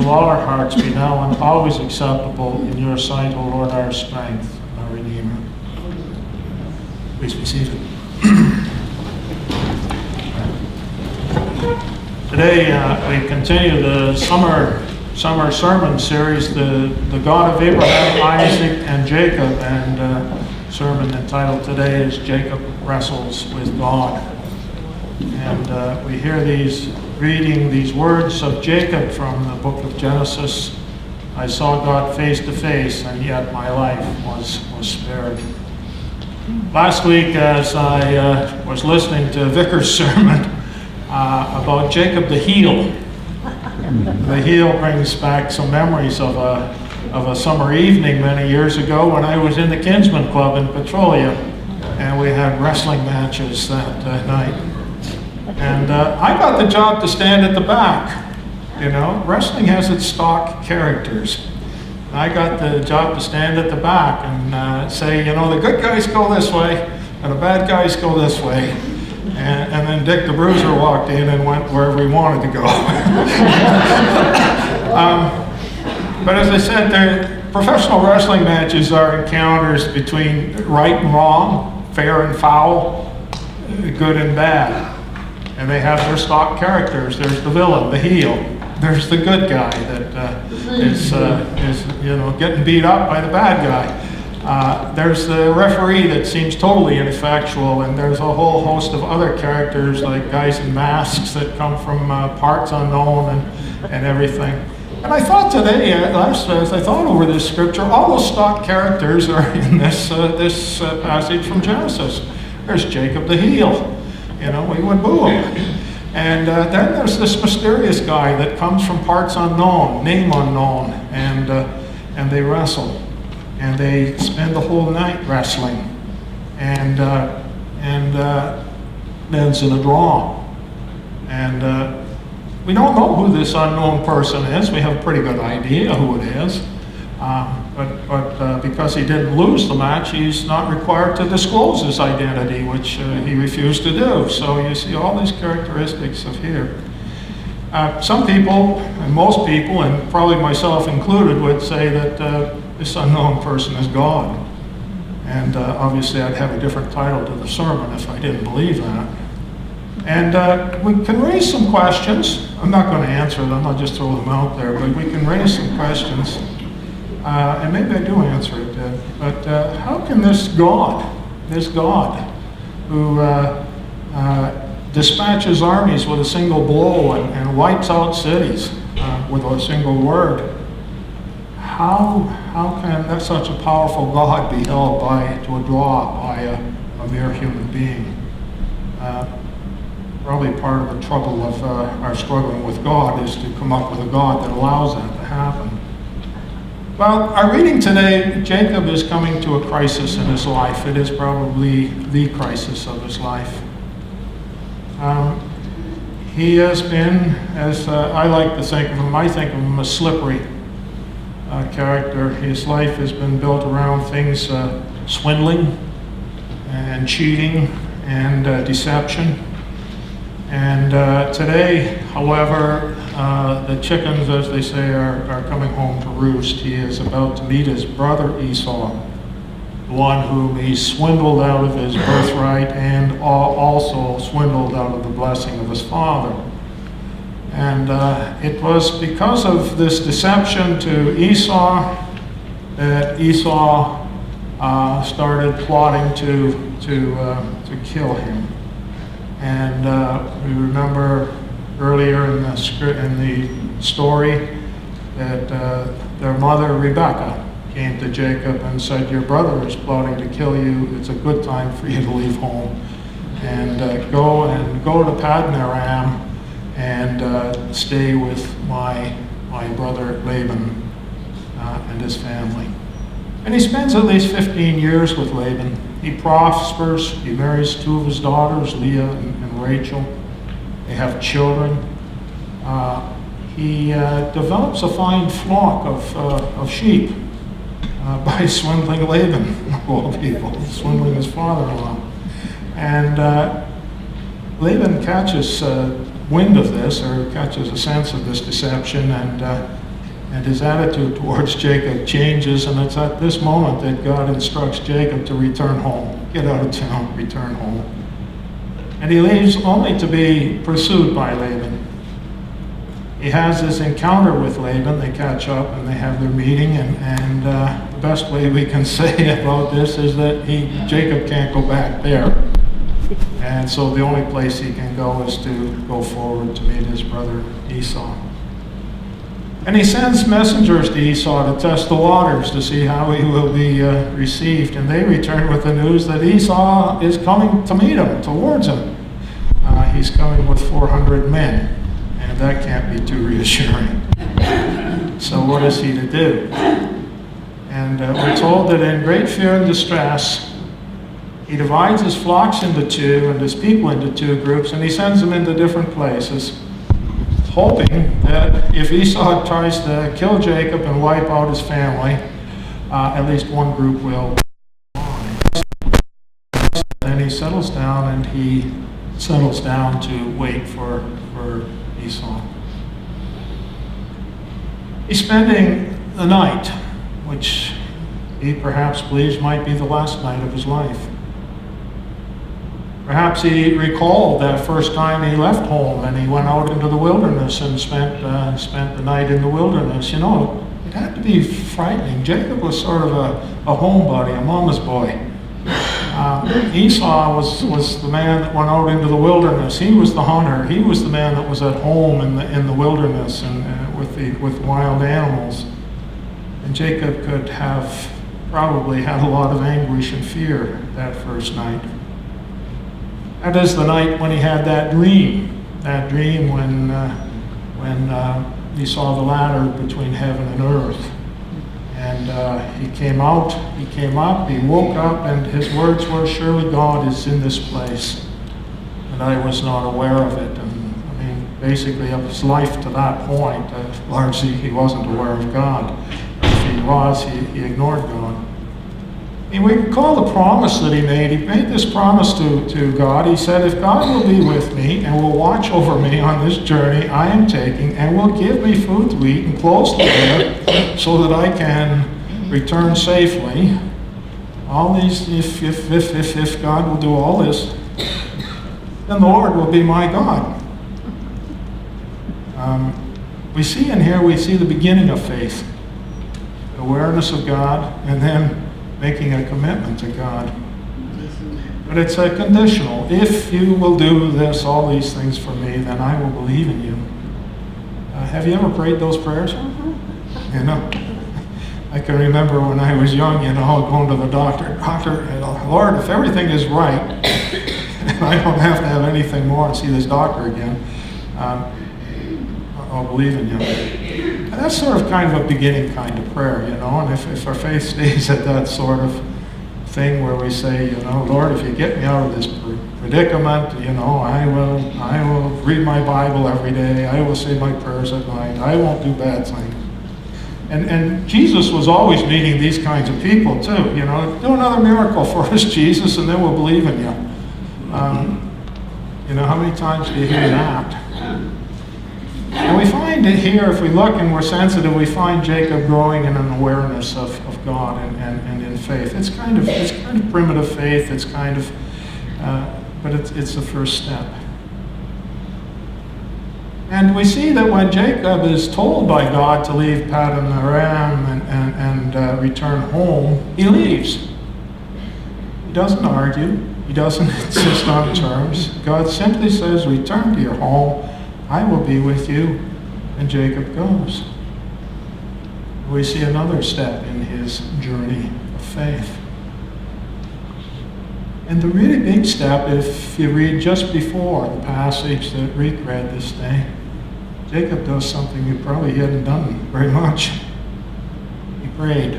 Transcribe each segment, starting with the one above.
of all our hearts be now and always acceptable in your sight, O Lord, our strength and our Redeemer. Please be seated. Today we continue the summer sermon series, the God of Abraham, Isaac, and Jacob, and sermon entitled today is Jacob Wrestles with God. And we hear reading these words of Jacob from the book of Genesis. I saw God face to face, and yet my life was spared. Last week, as I was listening to Vicar's sermon about Jacob the heel, the heel brings back some memories of a summer evening many years ago when I was in the Kinsman Club in Petrolia, and we had wrestling matches that night. And I got the job to stand at the back. You know, wrestling has its stock characters. I got the job to stand at the back and say, you know, the good guys go this way, and the bad guys go this way. And then Dick the Bruiser walked in and went wherever he wanted to go. But as I said, professional wrestling matches are encounters between right and wrong, fair and foul, good and bad. And they have their stock characters. There's the villain, the heel. There's the good guy that is getting beat up by the bad guy. There's the referee that seems totally ineffectual, and there's a whole host of other characters like guys in masks that come from parts unknown and everything. And I thought today, as I thought over this scripture, all those stock characters are in this passage from Genesis. There's Jacob the heel. You know, we would boo him. And then there's this mysterious guy that comes from parts unknown, name unknown, and they wrestle. And they spend the whole night wrestling. And ends in a draw. And we don't know who this unknown person is. We have a pretty good idea who it is. But because he didn't lose the match, he's not required to disclose his identity, which he refused to do. So you see all these characteristics of here. Some people, and most people, and probably myself included, would say that this unknown person is God. And obviously I'd have a different title to the sermon if I didn't believe that. And we can raise some questions. I'm not going to answer them, I'll just throw them out there, but we can raise some questions. And maybe I do answer it, but how can this God who dispatches armies with a single blow and wipes out cities with a single word, how can such a powerful God be held to a draw by a mere human being? Probably part of the trouble of our struggling with God is to come up with a God that allows that to happen. Well, our reading today, Jacob is coming to a crisis in his life. It is probably the crisis of his life. He has been, as I like to think of him, I think of him as slippery character. His life has been built around things, swindling and cheating and deception. And today, however, the chickens, as they say, are coming home to roost. He is about to meet his brother Esau, the one whom he swindled out of his birthright and also swindled out of the blessing of his father. And it was because of this deception to Esau that Esau started plotting to kill him. And we remember earlier in the story that their mother Rebekah came to Jacob and said, "Your brother is plotting to kill you. It's a good time for you to leave home and go to Paddan Aram and stay with my brother Laban and his family." And he spends at least 15 years with Laban. He prospers. He marries two of his daughters, Leah and Rachel. They have children. He develops a fine flock of sheep by swindling Laban, of all people, swindling his father-in-law. And Laban catches wind of this, or catches a sense of this deception, and And his attitude towards Jacob changes, and it's at this moment that God instructs Jacob to return home. Get out of town, return home. And he leaves only to be pursued by Laban. He has this encounter with Laban. They catch up and they have their meeting, and the best way we can say about this is that Jacob can't go back there. And so the only place he can go is to go forward to meet his brother Esau. And he sends messengers to Esau to test the waters to see how he will be received. And they return with the news that Esau is coming to meet him, towards him. He's coming with 400 men, and that can't be too reassuring. So what is he to do? And we're told that in great fear and distress, he divides his flocks into two and his people into two groups, and he sends them into different places, hoping that if Esau tries to kill Jacob and wipe out his family, at least one group will. Then he settles down to wait for Esau. He's spending the night, which he perhaps believes might be the last night of his life. Perhaps he recalled that first time he left home and he went out into the wilderness and spent the night in the wilderness. You know, it had to be frightening. Jacob was sort of a homebody, a mama's boy. Esau was the man that went out into the wilderness. He was the hunter. He was the man that was at home in the wilderness and with wild animals. And Jacob could have probably had a lot of anguish and fear that first night. That is the night when he had that dream when he saw the ladder between heaven and earth. And he came up, he woke up, and his words were, "Surely God is in this place." And I was not aware of it. And I mean, basically of his life to that point, largely he wasn't aware of God. If he was, he ignored God. And we recall the promise that he made. He made this promise to God. He said, "If God will be with me and will watch over me on this journey I am taking and will give me food to eat and clothes to wear so that I can return safely," all these, if God will do all this, then the Lord will be my God. We see the beginning of faith, awareness of God, and then making a commitment to God. But it's a conditional. If you will do this, all these things for me, then I will believe in you. Have you ever prayed those prayers? You know, I can remember when I was young, going to the doctor, Lord, if everything is right, and I don't have to have anything more and see this doctor again, I'll believe in you. And that's sort of kind of a beginning kind of prayer, and if our faith stays at that sort of thing where we say, Lord, if you get me out of this predicament, I will read my Bible every day, I will say my prayers at night, I won't do bad things. And Jesus was always meeting these kinds of people too, do another miracle for us, Jesus, and then we'll believe in you. How many times do you hear that? And we find it here, if we look and we're sensitive, we find Jacob growing in an awareness of God and in faith. It's kind of primitive faith. It's kind of, but it's the first step. And we see that when Jacob is told by God to leave Paddan Aram and return home, he leaves. He doesn't argue. He doesn't insist on terms. God simply says, "Return to your home. I will be with you," and Jacob goes. We see another step in his journey of faith. And the really big step, if you read just before the passage that Rick read this day, Jacob does something he probably hadn't done very much. He prayed.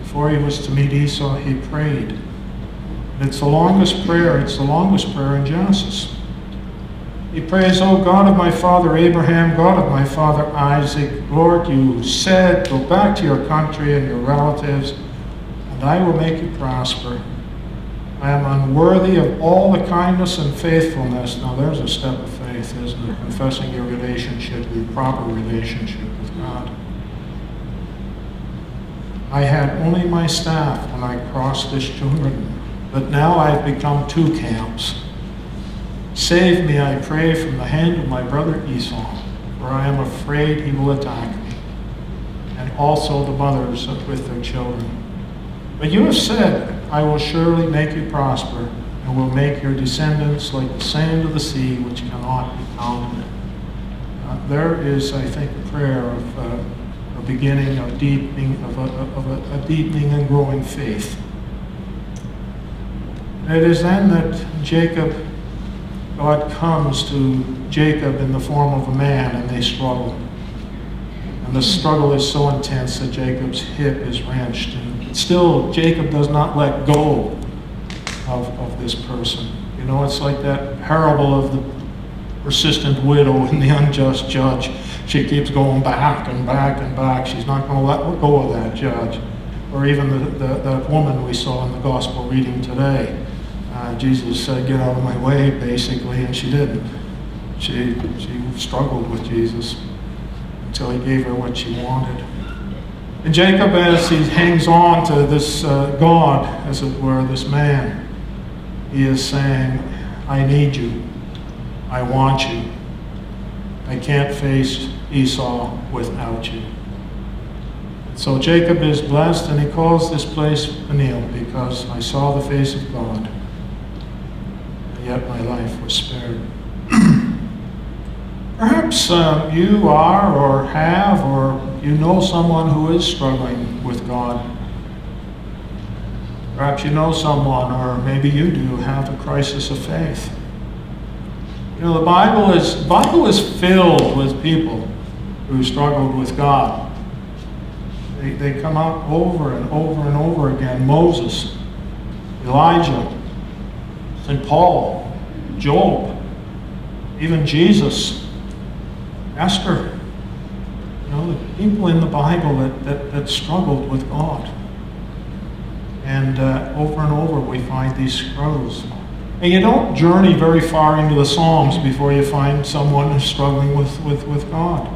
Before he was to meet Esau, he prayed. And it's the longest prayer in Genesis. He prays, "O God of my father Abraham, God of my father Isaac, Lord, you said, go back to your country and your relatives, and I will make you prosper. I am unworthy of all the kindness and faithfulness." Now there's a step of faith, isn't it? Confessing your proper relationship with God. I had only my staff when I crossed this Jordan, but now I've become 2 camps. Save me, I pray, from the hand of my brother Esau, for I am afraid he will attack me, and also the mothers with their children. But you have said, I will surely make you prosper, and will make your descendants like the sand of the sea, which cannot be counted. There is, I think, a prayer of a beginning, of deepening, of a deepening and growing faith. And it is then that God comes to Jacob in the form of a man, and they struggle. And the struggle is so intense that Jacob's hip is wrenched. And still, Jacob does not let go of this person. You know, it's like that parable of the persistent widow and the unjust judge. She keeps going back and back and back. She's not going to let go of that judge. Or even that woman we saw in the gospel reading today. Jesus said, get out of my way, basically, and she didn't. She struggled with Jesus until he gave her what she wanted. And Jacob, as he hangs on to this God, as it were, this man, he is saying, I need you. I want you. I can't face Esau without you. So Jacob is blessed, and he calls this place Peniel, because I saw the face of God, and yet my life was spared. Perhaps you are, or have, or you know someone who is struggling with God. Perhaps you know someone, or maybe you do, have a crisis of faith. You know, the Bible is filled with people who struggled with God. They come out over and over and over again. Moses, Elijah, St. Paul, Job, even Jesus, Esther. You know, the people in the Bible that struggled with God. And over and over we find these struggles. And you don't journey very far into the Psalms before you find someone who's struggling with God.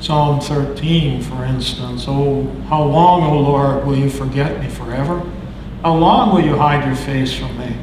Psalm 13, for instance, oh, how long, O Lord, will you forget me forever? How long will you hide your face from me?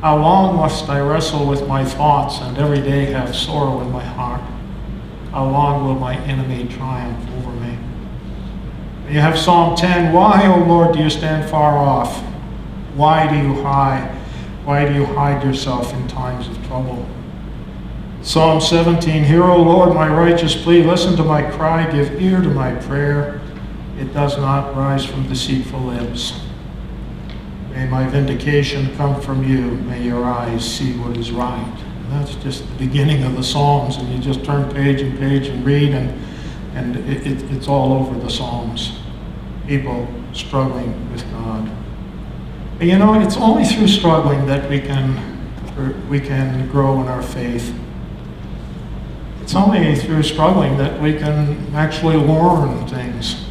How long must I wrestle with my thoughts and every day have sorrow in my heart? How long will my enemy triumph over me? You have Psalm 10, why, O Lord, do you stand far off? Why do you hide? Why do you hide yourself in times of trouble? Psalm 17, hear, O Lord, my righteous plea. Listen to my cry. Give ear to my prayer. It does not rise from deceitful lips. May my vindication come from you. May your eyes see what is right. And that's just the beginning of the Psalms. And you just turn page and page and read, and it's all over the Psalms. People struggling with God. And you know, it's only through struggling that we can grow in our faith. It's only through struggling that we can actually learn things.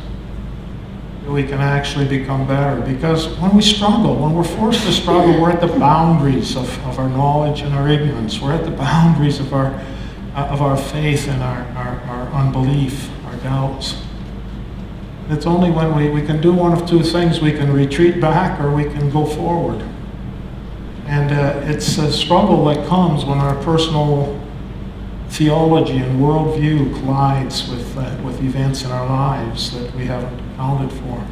We can actually become better. Because when we struggle, when we're forced to struggle, we're at the boundaries of our knowledge and our ignorance. We're at the boundaries of our faith and our unbelief, our doubts. It's only when we can do one of two things. We can retreat back or we can go forward. And it's a struggle that comes when our personal theology and worldview collides with events in our lives that we haven't accounted for.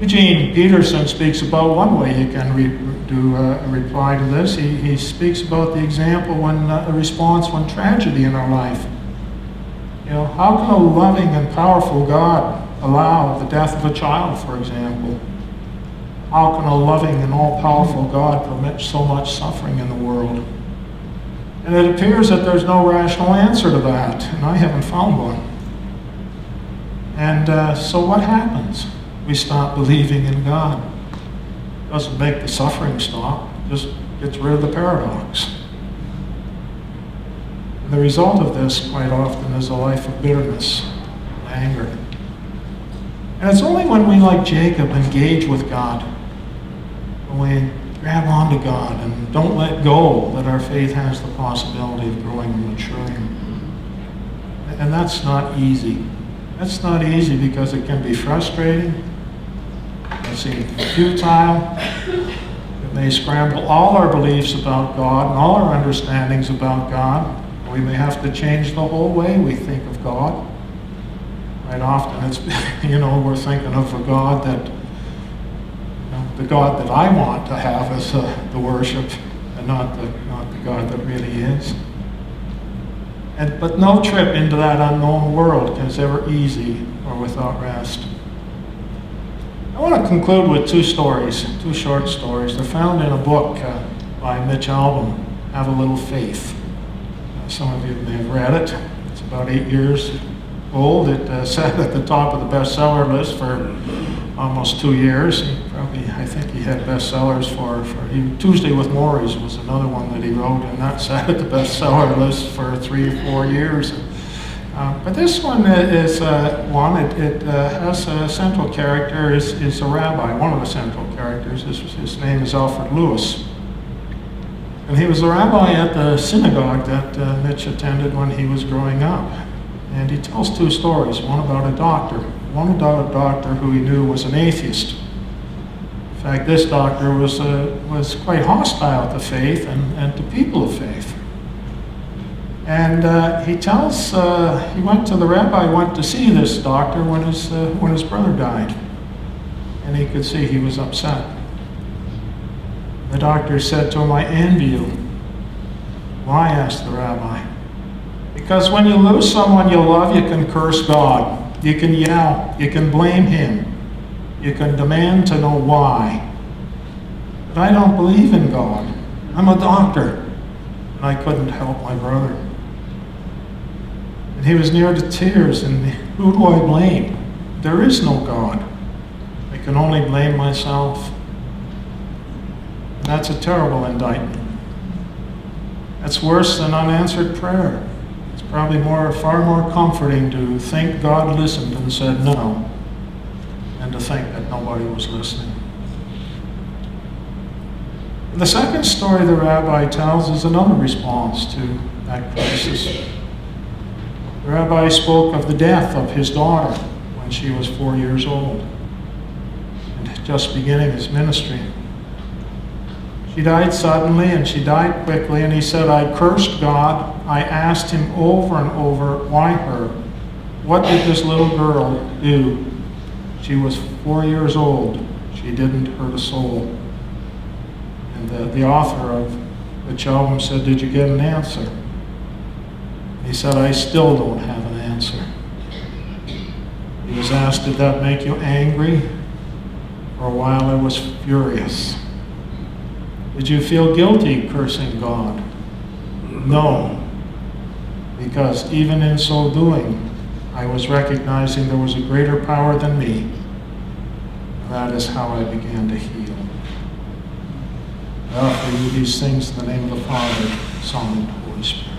Eugene Peterson speaks about one way you can do a reply to this. He speaks about the example when a response when tragedy in our life. You know, how can a loving and powerful God allow the death of a child, for example? How can a loving and all-powerful God permit so much suffering in the world? And it appears that there's no rational answer to that, and I haven't found one. And so what happens? We stop believing in God. It doesn't make the suffering stop, it just gets rid of the paradox. And the result of this, quite often, is a life of bitterness and anger. And it's only when we, like Jacob, engage with God, when we grab onto God and don't let go, that our faith has the possibility of growing and maturing. And that's not easy. That's not easy because it can be frustrating. It seems futile. It may scramble all our beliefs about God and all our understandings about God. We may have to change the whole way we think of God. Quite often it's, we're thinking of a God that, the God that I want to have as the worship, and not the God that really is. But no trip into that unknown world is ever easy or without rest. I want to conclude with two short stories. They're found in a book by Mitch Albom, Have a Little Faith. Some of you may have read it. It's about 8 years old. It sat at the top of the bestseller list for almost 2 years. I think he had bestsellers for Tuesday with Morris was another one that he wrote, and that sat at the bestseller list for 3 or 4 years. But this one is one. It has a central character is a rabbi. One of the central characters. His name is Alfred Lewis. And he was the rabbi at the synagogue that Mitch attended when he was growing up. And he tells two stories, one about a doctor. One about a doctor who he knew was an atheist. In fact, this doctor was quite hostile to faith and to people of faith. And he tells, the rabbi went to see this doctor when his brother died. And he could see he was upset. The doctor said to him, "I envy you." "Why?" asked the rabbi. "Because when you lose someone you love, you can curse God. You can yell. You can blame him. You can demand to know why. But I don't believe in God. I'm a doctor, and I couldn't help my brother." And he was near to tears, and who do I blame? There is no God. I can only blame myself. That's a terrible indictment. That's worse than unanswered prayer. It's probably far more comforting to think God listened and said no, than to think that nobody was listening. The second story the rabbi tells is another response to that crisis. The rabbi spoke of the death of his daughter when she was 4 years old and just beginning his ministry. She died suddenly, and she died quickly, and he said, "I cursed God. I asked him over and over, why her? What did this little girl do? She was 4 years old. She didn't hurt a soul." And the author of the album said, "Did you get an answer?" He said, "I still don't have an answer." He was asked, "Did that make you angry?" For a while I was furious. "Did you feel guilty cursing God?" "No, because even in so doing, I was recognizing there was a greater power than me. And that is how I began to heal." I offer you these things in the name of the Father, Son, and Holy Spirit.